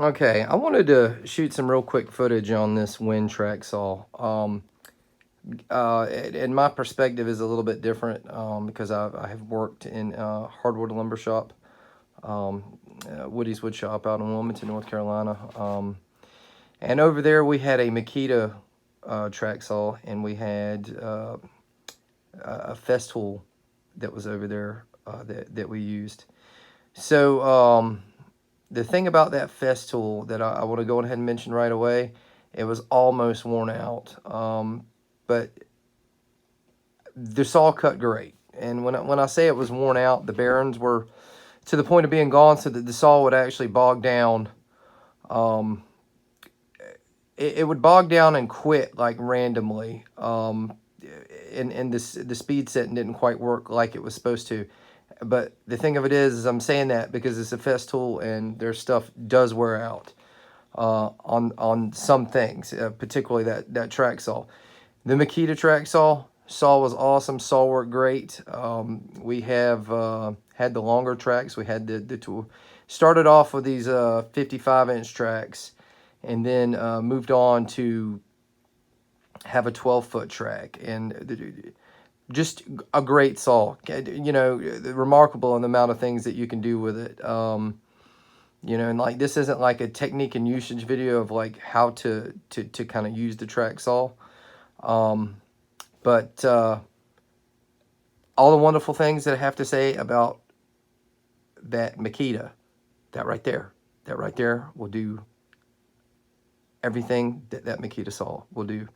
Okay, I wanted to shoot some real quick footage on this Wen Tracksaw. And my perspective is a little bit different because I have worked in hardwood lumber shop, Woody's Wood Shop out in Wilmington, North Carolina. And over there we had a Makita track saw, and we had a Festool that was over there that we used. So the thing about that Festool that I want to go ahead and mention right away, it was almost worn out. But the saw cut great. And when I say it was worn out, the bearings were to the point of being gone, so that the saw would actually bog down. Um, it would bog down and quit like randomly. And the speed setting didn't quite work like it was supposed to. But the thing of it is I'm saying that because it's a Festool and their stuff does wear out on some things, particularly that track saw. The Makita track saw was awesome. Saw worked great. We have had the longer tracks. We had the tool. Started off with these 55-inch tracks, and then moved on to have a 12-foot track, and just a great saw. You know, remarkable in the amount of things that you can do with it. You know, and like this isn't like a technique and usage video of like how to kind of use the track saw. But all the wonderful things that I have to say about that Makita, that right there will do everything that Makita saw will do.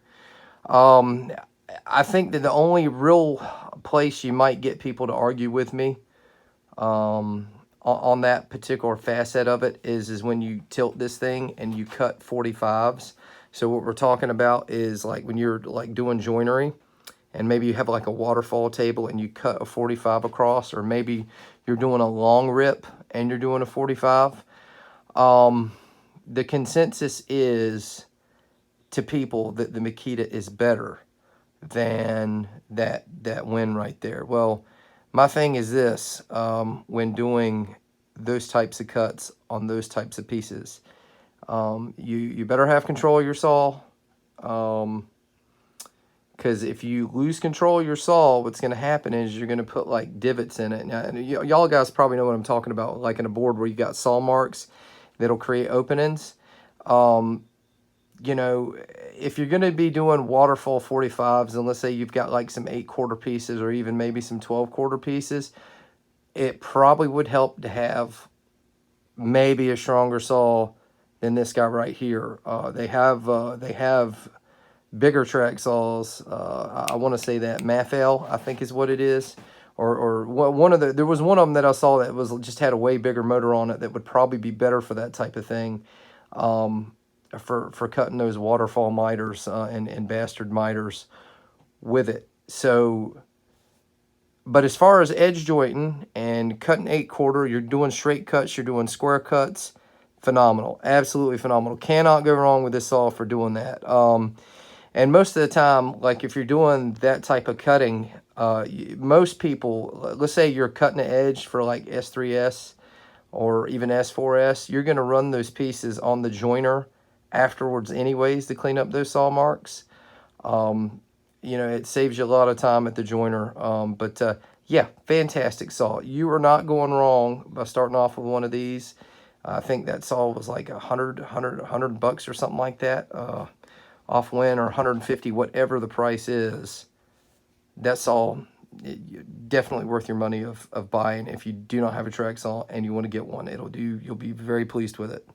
I think that the only real place you might get people to argue with me on that particular facet of it is when you tilt this thing and you cut 45s. So what we're talking about is like when you're like doing joinery, and maybe you have like a waterfall table and you cut a 45 across, or maybe you're doing a long rip and you're doing a 45. The consensus is to people that the Makita is better than that Wen right there. Well, my thing is this, when doing those types of cuts on those types of pieces, you better have control of your saw. Because if you lose control of your saw, what's going to happen is you're going to put like divots in it. Now, y'all guys probably know what I'm talking about, like in a board where you got saw marks that'll create openings. You know, if you're going to be doing waterfall 45s, and let's say you've got like some 8-quarter pieces or even maybe some 12-quarter pieces, it probably would help to have maybe a stronger saw than this guy right here. They have bigger track saws. I want to say that Mafel, I think is what it is. Or one of there was one of them that I saw that was just had a way bigger motor on it that would probably be better for that type of thing. For cutting those waterfall miters and bastard miters with it. So, but as far as edge jointing and cutting 8-quarter, you're doing straight cuts, you're doing square cuts, phenomenal, absolutely phenomenal. Cannot go wrong with this saw for doing that. And most of the time, like if you're doing that type of cutting, most people, let's say you're cutting an edge for like S3S or even S4S, you're going to run those pieces on the joiner afterwards anyways to clean up those saw marks. You know, it saves you a lot of time at the joiner. But yeah, fantastic saw. You are not going wrong by starting off with one of these. I think that saw was like $100 bucks or something like that. Off Wen, or 150, whatever the price is. That's all. Definitely worth your money of buying. If you do not have a track saw and you want to get one, it'll do. You'll be very pleased with it.